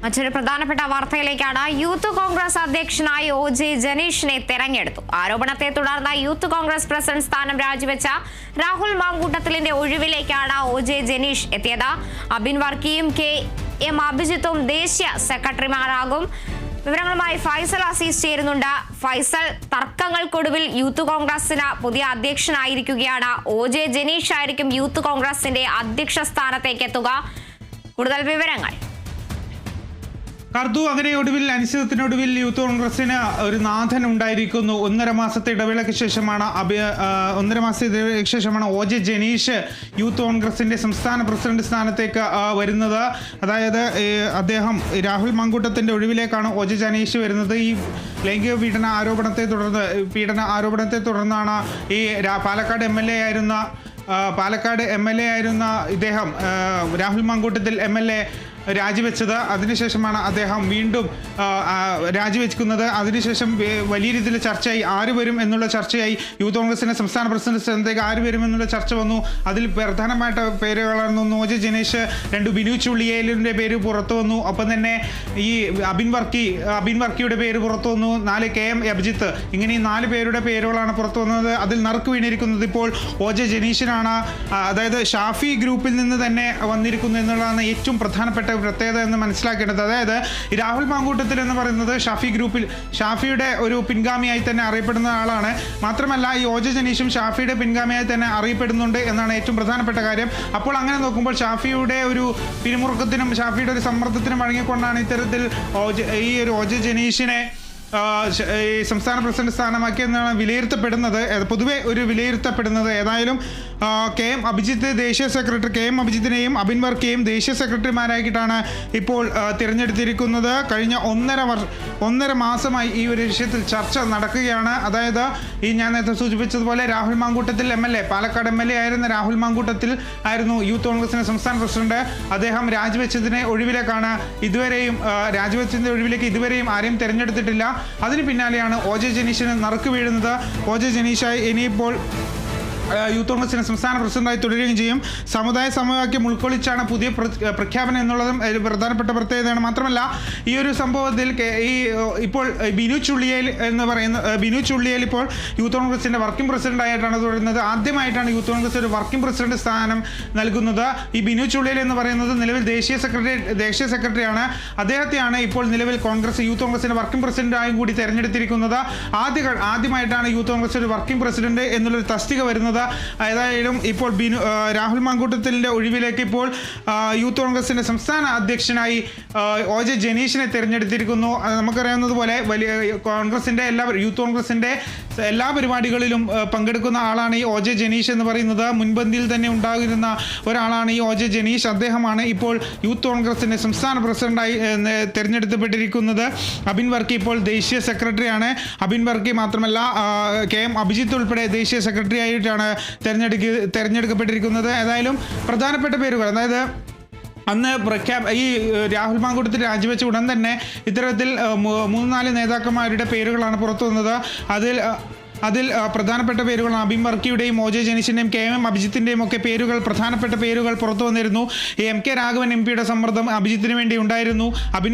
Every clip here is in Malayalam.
മറ്റൊരു പ്രധാനപ്പെട്ട വാർത്തയിലേക്കാണ്. യൂത്ത് കോൺഗ്രസ് അധ്യക്ഷനായി ഒ.ജെ. ജനീഷിനെ തെരഞ്ഞെടുത്തു. ആരോപണത്തെ തുടർന്ന് യൂത്ത് കോൺഗ്രസ് പ്രസിഡന്റ് സ്ഥാനം രാജിവെച്ച രാഹുൽ മാങ്കൂട്ടത്തിലിന്റെ ഒഴിവിലേക്കാണ് ഒ.ജെ. ജനീഷ് എത്തിയത്. അബിൻ വർക്കിയും കെ.എം. അഭിജിത്തും ദേശീയ സെക്രട്ടറിമാരാകും. വിവരങ്ങളുമായി ഫൈസൽ അസീസ് ചേരുന്നുണ്ട്. ഫൈസൽ, തർക്കങ്ങൾക്കൊടുവിൽ യൂത്ത് കോൺഗ്രസിന് പുതിയ അധ്യക്ഷനായിരിക്കുകയാണ്. ഒ.ജെ. ജനീഷ് ആയിരിക്കും യൂത്ത് കോൺഗ്രസിന്റെ അധ്യക്ഷ സ്ഥാനത്തേക്ക് എത്തുക. കൂടുതൽ വിവരങ്ങൾ. കർദു, അങ്ങനെ ഒടുവിൽ അനിശ്ചിതത്തിനൊടുവിൽ യൂത്ത് കോൺഗ്രസിന് ഒരു നാഥൻ ഉണ്ടായിരിക്കുന്നു. ഒന്നര മാസത്തെ ഇടവേളയ്ക്ക് ശേഷമാണ് ഒ.ജെ. ജനീഷ് യൂത്ത് കോൺഗ്രസിന്റെ സംസ്ഥാന പ്രസിഡന്റ് സ്ഥാനത്തേക്ക് വരുന്നത്. അതായത് അദ്ദേഹം രാഹുൽ മാങ്കൂട്ടത്തിന്റെ ഒഴിവിലേക്കാണ് ഒ.ജെ. ജനീഷ് വരുന്നത്. ഈ ലൈംഗിക പീഡന ആരോപണത്തെ തുടർന്നാണ് ഈ പാലക്കാട് എം എൽ എ ആയിരുന്ന ഇദ്ദേഹം രാഹുൽ മാങ്കൂട്ടത്തിൽ MLA രാജിവെച്ചത്. അതിനുശേഷമാണ് അദ്ദേഹം വീണ്ടും രാജിവെക്കുന്നത്. അതിനുശേഷം വലിയ രീതിയിൽ ചർച്ചയായി ആര് വരും എന്നുള്ള ചർച്ചയായി. യൂത്ത് കോൺഗ്രസിന്റെ സംസ്ഥാന പ്രസിഡന്റ് സ്ഥാനത്തേക്ക് ആര് വരും എന്നുള്ള ചർച്ച വന്നു. അതിൽ പ്രധാനമായിട്ട് പേരുകളായിരുന്നു ഒ.ജെ. ജനീഷ്, 2 ബിനു ചുള്ളിയേലിന്റെ പേര് പുറത്തു വന്നു. ഒപ്പം തന്നെ ഈ അബിൻ വർക്കിയുടെ പേര് പുറത്തു വന്നു. 4 കെ.എം. അഭിജിത്ത്, ഇങ്ങനെ ഈ 4 പേരുടെ പേരുകളാണ് പുറത്തു വന്നത്. അതിൽ നറുക്ക് വീണിരിക്കുന്നത് ഇപ്പോൾ ഒ.ജെ. ജനീഷിനാണ്. അതായത് ഷാഫി ഗ്രൂപ്പിൽ നിന്ന് തന്നെ വന്നിരിക്കുന്നു എന്നുള്ളതാണ് ഏറ്റവും പ്രധാനപ്പെട്ട പ്രത്യേകത എന്ന് മനസ്സിലാക്കേണ്ടത്. അതായത് രാഹുൽ മാങ്കൂട്ടത്തിൽ എന്ന് പറയുന്നത് ഷാഫിയുടെ ഒരു പിൻഗാമിയായി തന്നെ അറിയപ്പെടുന്ന ആളാണ്. മാത്രമല്ല ഈ ഒ.ജെ. ജനീഷും ഷാഫിയുടെ പിൻഗാമിയായി തന്നെ അറിയപ്പെടുന്നുണ്ട് എന്നാണ് ഏറ്റവും പ്രധാനപ്പെട്ട കാര്യം. അപ്പോൾ അങ്ങനെ നോക്കുമ്പോൾ ഷാഫിയുടെ ഒരു പിരിമുറുക്കത്തിനും ഷാഫിയുടെ ഒരു സമ്മർദ്ദത്തിനും വഴങ്ങിക്കൊണ്ടാണ് ഇത്തരത്തിൽ ഈ ഒരു ഒ.ജെ. ജനീഷിനെ ഈ സംസ്ഥാന പ്രസിഡന്റ് സ്ഥാനമാക്കിയെന്നാണ് പൊതുവെ വിലയിരുത്തപ്പെടുന്നത്. ഏതായാലും കെ.എം. അഭിജിത്ത് ദേശീയ സെക്രട്ടറി, കെ.എം. അഭിജിത്തിനെയും അബിൻ വർക്കിയെയും ദേശീയ സെക്രട്ടറിമാരായിട്ടാണ് ഇപ്പോൾ തിരഞ്ഞെടുത്തിരിക്കുന്നത്. കഴിഞ്ഞ ഒന്നര മാസമായി ഈ ഒരു വിഷയത്തിൽ ചർച്ച നടക്കുകയാണ്. അതായത് ഞാൻ നേരത്തെ സൂചിപ്പിച്ചതുപോലെ രാഹുൽ മാങ്കൂട്ടത്തിൽ MLA, പാലക്കാട് MLA ആയിരുന്ന രാഹുൽ മാങ്കൂട്ടത്തിൽ ആയിരുന്നു യൂത്ത് കോൺഗ്രസിന്റെ സംസ്ഥാന പ്രസിഡന്റ്. അദ്ദേഹം രാജിവെച്ചതിനെ ഒഴിവിലേക്കാണ് ഇതുവരെയും ആരെയും തിരഞ്ഞെടുത്തിട്ടില്ല. അതിന് പിന്നാലെയാണ് ഒ.ജെ. ജനീഷിന് നറുക്ക് വീഴുന്നത്. ഒ.ജെ. ജനീഷായി ഇനിയിപ്പോൾ യൂത്ത് കോൺഗ്രസിന്റെ സംസ്ഥാന പ്രസിഡന്റായി തുടരുകയും ചെയ്യും. സമുദായ സമവാക്യം ഉൾക്കൊള്ളിച്ചാണ് പുതിയ പ്രഖ്യാപനം എന്നുള്ളതും ഒരു പ്രധാനപ്പെട്ട പ്രത്യേകതയാണ്. മാത്രമല്ല ഈ ഒരു സംഭവത്തിൽ ഇപ്പോൾ ബിനു ചുള്ളിയേൽ ഇപ്പോൾ യൂത്ത് കോൺഗ്രസിന്റെ വർക്കിംഗ് പ്രസിഡന്റ് ആയിട്ടാണ് തുടരുന്നത്. ആദ്യമായിട്ടാണ് യൂത്ത് കോൺഗ്രസ് ഒരു വർക്കിംഗ് പ്രസിഡന്റ് സ്ഥാനം നൽകുന്നത്. ഈ ബിനു ചുള്ളിയേൽ എന്ന് പറയുന്നത് നിലവിൽ ദേശീയ സെക്രട്ടറിയാണ്. അദ്ദേഹത്തെയാണ് ഇപ്പോൾ നിലവിൽ യൂത്ത് കോൺഗ്രസിന്റെ വർക്കിംഗ് പ്രസിഡന്റായും കൂടി തെരഞ്ഞെടുത്തിരിക്കുന്നത്. ആദ്യമായിട്ടാണ് യൂത്ത് കോൺഗ്രസ് ഒരു വർക്കിംഗ് പ്രസിഡന്റ് എന്നുള്ളൊരു തസ്തിക വരുന്നത്. ഏതായാലും ഇപ്പോൾ രാഹുൽ മാങ്കൂട്ടത്തിലിന്റെ ഒഴിവിലേക്ക് ഇപ്പോൾ യൂത്ത് കോൺഗ്രസിന്റെ സംസ്ഥാന അധ്യക്ഷനായി ഒ.ജെ. ജനീഷിനെ തിരഞ്ഞെടുത്തിരിക്കുന്നു. നമുക്കറിയാവുന്നതുപോലെ യൂത്ത് കോൺഗ്രസിന്റെ എല്ലാ പരിപാടികളിലും പങ്കെടുക്കുന്ന ആളാണ് ഈ ഒ.ജെ. ജനീഷ് എന്ന് പറയുന്നത്. മുൻപന്തിയിൽ തന്നെ ഉണ്ടായിരുന്ന ഒരാളാണ് ഈ ഒ.ജെ. ജനീഷ്. അദ്ദേഹമാണ് ഇപ്പോൾ യൂത്ത് കോൺഗ്രസിന്റെ സംസ്ഥാന പ്രസിഡന്റായി തിരഞ്ഞെടുക്കപ്പെട്ടിരിക്കുന്നത്. അബിൻ വർക്കി ഇപ്പോൾ ദേശീയ സെക്രട്ടറിയാണ്. അബിൻ വർക്കി മാത്രമല്ല കെ.എം. അഭിജിത്ത് ഉൾപ്പെടെ ദേശീയ സെക്രട്ടറി ആയിട്ടാണ് തെരഞ്ഞെടുക്കപ്പെട്ടിരിക്കുന്നത്. ഏതായാലും പ്രധാനപ്പെട്ട പേരുകൾ, അതായത് അന്ന് ഈ രാഹുൽ മാങ്കൂട്ടത്തിൽ രാജിവെച്ച ഉടൻ തന്നെ ഇത്തരത്തിൽ 3-4 നേതാക്കന്മാരുടെ പേരുകളാണ് പുറത്തു വന്നത്. അതിൽ പ്രധാനപ്പെട്ട പേരുകൾ അബിൻ വർക്കിയുടെയും ഒ.ജെ. ജനീഷിൻ്റെയും കെ.എം. അഭിജിത്തിൻ്റെയും ഒക്കെ പ്രധാനപ്പെട്ട പേരുകൾ പുറത്തു വന്നിരുന്നു. M.K. രാഘവൻ MP-യുടെ സമ്മർദ്ദം അഭിജിത്തിന് വേണ്ടി ഉണ്ടായിരുന്നു. അബിൻ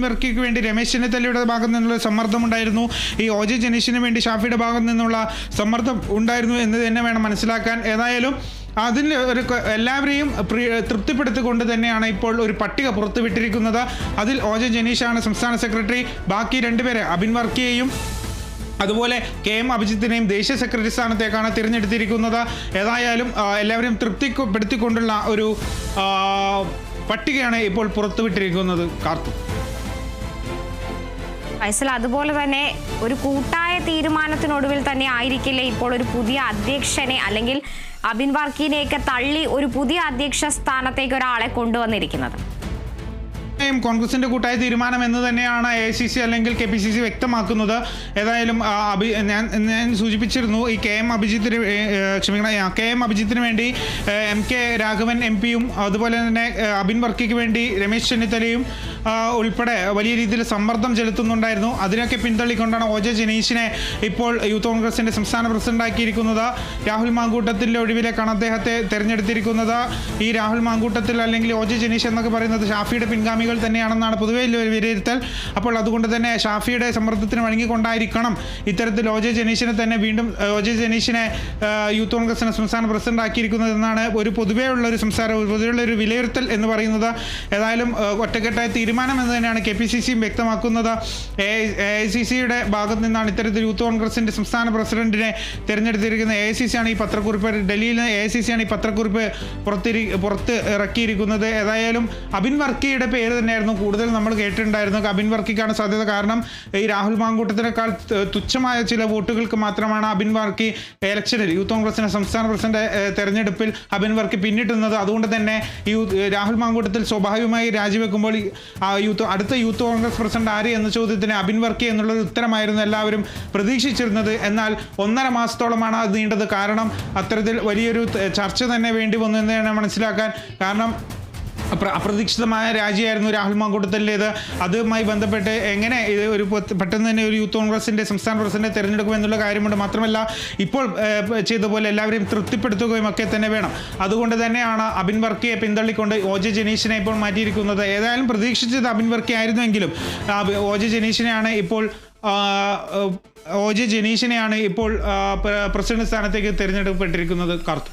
വർക്കിക്ക് വേണ്ടി രമേശ് ചെന്നിത്തലയുടെ ഭാഗത്തു നിന്നുള്ള സമ്മർദ്ദം ഉണ്ടായിരുന്നു. ഈ ഒ.ജെ. ജനീഷിന് വേണ്ടി ഷാഫിയുടെ ഭാഗത്തു നിന്നുള്ള സമ്മർദ്ദം ഉണ്ടായിരുന്നു എന്ന് തന്നെ വേണം മനസ്സിലാക്കാൻ. ഏതായാലും അതിൽ എല്ലാവരെയും തൃപ്തിപ്പെടുത്തിക്കൊണ്ട് തന്നെയാണ് ഇപ്പോൾ ഒരു പട്ടിക പുറത്തുവിട്ടിരിക്കുന്നത്. അതിൽ ഒ.ജെ. ജനീഷാണ് സംസ്ഥാന സെക്രട്ടറി. ബാക്കി 2 പേരെ അബിൻ വർക്കിയെയും അതുപോലെ കെ.എം. അഭിജിത്തിനെയും ദേശീയ സെക്രട്ടറി സ്ഥാനത്തേക്കാണ് തിരഞ്ഞെടുത്തിരിക്കുന്നത്. ഏതായാലും എല്ലാവരെയും തൃപ്തിപ്പെടുത്തിക്കൊണ്ടുള്ള ഒരു പട്ടികയാണ് ഇപ്പോൾ പുറത്തുവിട്ടിരിക്കുന്നത്. കാർത്തു, ഫൈസൽ, അതുപോലെ തന്നെ ഒരു കൂട്ടായ തീരുമാനത്തിനൊടുവിൽ തന്നെ ആയിരിക്കില്ല ഇപ്പോൾ ഒരു പുതിയ അധ്യക്ഷനെ അല്ലെങ്കിൽ അബിൻ വർക്കിനെയൊക്കെ തള്ളി ഒരു പുതിയ അധ്യക്ഷ സ്ഥാനത്തേക്ക് ഒരാളെ കൊണ്ടുവന്നിരിക്കുന്നത്? കോൺഗ്രസിന്റെ കൂട്ടായ തീരുമാനം എന്ന് തന്നെയാണ് AICC അല്ലെങ്കിൽ KPCC വ്യക്തമാക്കുന്നത്. ഏതായാലും ഞാൻ സൂചിപ്പിച്ചിരുന്നു, ഈ കെ.എം. അഭിജിത്തിന് വേണ്ടി M.K. രാഘവൻ MP-യും അതുപോലെ തന്നെ അബിൻ വർക്കിക്ക് വേണ്ടി രമേശ് ചെന്നിത്തലയും ഉൾപ്പെടെ വലിയ രീതിയിൽ സമ്മർദ്ദം ചെലുത്തുന്നുണ്ടായിരുന്നു. അതിനൊക്കെ പിന്തള്ളിക്കൊണ്ടാണ് OJ ജനീഷിനെ ഇപ്പോൾ യൂത്ത് കോൺഗ്രസിന്റെ സംസ്ഥാന പ്രസിഡന്റാക്കിയിരിക്കുന്നത്. രാഹുൽ മാങ്കൂട്ടത്തിന്റെ ഒഴിവിലേക്കാണ് അദ്ദേഹത്തെ തെരഞ്ഞെടുത്തിരിക്കുന്നത്. ഈ രാഹുൽ മാങ്കൂട്ടത്തിൽ അല്ലെങ്കിൽ OJ ജനീഷ് എന്നൊക്കെ പറയുന്നത് ഷാഫിയുടെ പിൻഗാമികൾ തന്നെയാണെന്നാണ് പൊതുവെ വിലയിരുത്തൽ. അപ്പോൾ അതുകൊണ്ട് തന്നെ ഷാഫിയുടെ സമ്മർദ്ദത്തിന് വഴങ്ങിക്കൊണ്ടായിരിക്കണം ഇത്തരത്തിൽ OJ ജനീഷിനെ തന്നെ വീണ്ടും OJ ജനീഷിനെ യൂത്ത് കോൺഗ്രസിന്റെ സംസ്ഥാന പ്രസിഡന്റ് ആക്കിയിരിക്കുന്നത് എന്നാണ് പൊതുവെയുള്ള ഒരു വിലയിരുത്തൽ എന്ന് പറയുന്നത്. ഏതായാലും ഒറ്റക്കെട്ടായ തീരുമാനം എന്ന് തന്നെയാണ് KPCCയും വ്യക്തമാക്കുന്നത്. AICCയുടെ ഭാഗത്ത് നിന്നാണ് ഇത്തരത്തിൽ യൂത്ത് കോൺഗ്രസിന്റെ സംസ്ഥാന പ്രസിഡന്റിനെ തിരഞ്ഞെടുത്തിരിക്കുന്നത്. AICC ആണ് ഈ പത്രക്കുറിപ്പ്, ഡൽഹിയിൽ AICC ആണ് ഈ പത്രക്കുറിപ്പ് പുറത്ത് ഇറക്കിയിരിക്കുന്നത്. ഏതായാലും അബിൻ വർക്കിയുടെ പേര് തന്നെയായിരുന്നു കൂടുതൽ നമ്മൾ കേട്ടിട്ടുണ്ടായിരുന്നത്. അബിൻ വർക്കിക്കാണ് സാധ്യത. കാരണം ഈ രാഹുൽ മാങ്കൂട്ടത്തിനേക്കാൾ തുച്ഛമായ ചില വോട്ടുകൾക്ക് മാത്രമാണ് അബിൻ വർക്കി ഇലക്ഷനിൽ യൂത്ത് കോൺഗ്രസിന്റെ സംസ്ഥാന പ്രസിഡന്റ് തെരഞ്ഞെടുപ്പിൽ അബിൻ വർക്കി പിന്നിട്ടുന്നത്. അതുകൊണ്ട് തന്നെ ഈ രാഹുൽ മാങ്കൂട്ടത്തിൽ സ്വാഭാവികമായി രാജിവെക്കുമ്പോൾ അടുത്ത യൂത്ത് കോൺഗ്രസ് പ്രസിഡന്റ് ആര് എന്ന ചോദ്യത്തിന് അബിൻ വർക്കി എന്നുള്ളൊരു ഉത്തരമായിരുന്നു എല്ലാവരും പ്രതീക്ഷിച്ചിരുന്നത്. എന്നാൽ 1.5 മാസത്തോളമാണ് അത് നീണ്ടത്. കാരണം അത്തരത്തിൽ വലിയൊരു ചർച്ച തന്നെ വേണ്ടി വന്നു എന്ന് തന്നെ മനസ്സിലാക്കാൻ. കാരണം അപ്രതീക്ഷിതമായ രാജിയായിരുന്നു രാഹുൽ മാങ്കൂട്ടത്തിൻ്റേത്. അതുമായി ബന്ധപ്പെട്ട് എങ്ങനെ ഒരു പെട്ടെന്ന് തന്നെ ഒരു യൂത്ത് കോൺഗ്രസിൻ്റെ സംസ്ഥാന പ്രസിഡന്റിനെ തിരഞ്ഞെടുക്കുമെന്നുള്ള കാര്യമുണ്ട്. മാത്രമല്ല ഇപ്പോൾ ചെയ്ത പോലെ എല്ലാവരെയും തൃപ്തിപ്പെടുത്തുകയും ഒക്കെ തന്നെ വേണം. അതുകൊണ്ട് തന്നെയാണ് അബിൻ വർക്കിയെ പിന്തള്ളിക്കൊണ്ട് OJ ജനീഷിനെ ഇപ്പോൾ മാറ്റിയിരിക്കുന്നത്. ഏതായാലും പ്രതീക്ഷിച്ചത് അബിൻ വർക്കി ആയിരുന്നെങ്കിലും OJ ജനീഷിനെയാണ് ഇപ്പോൾ പ്രസിഡന്റ് സ്ഥാനത്തേക്ക് തിരഞ്ഞെടുക്കപ്പെട്ടിരിക്കുന്നത്. കാർത്തു.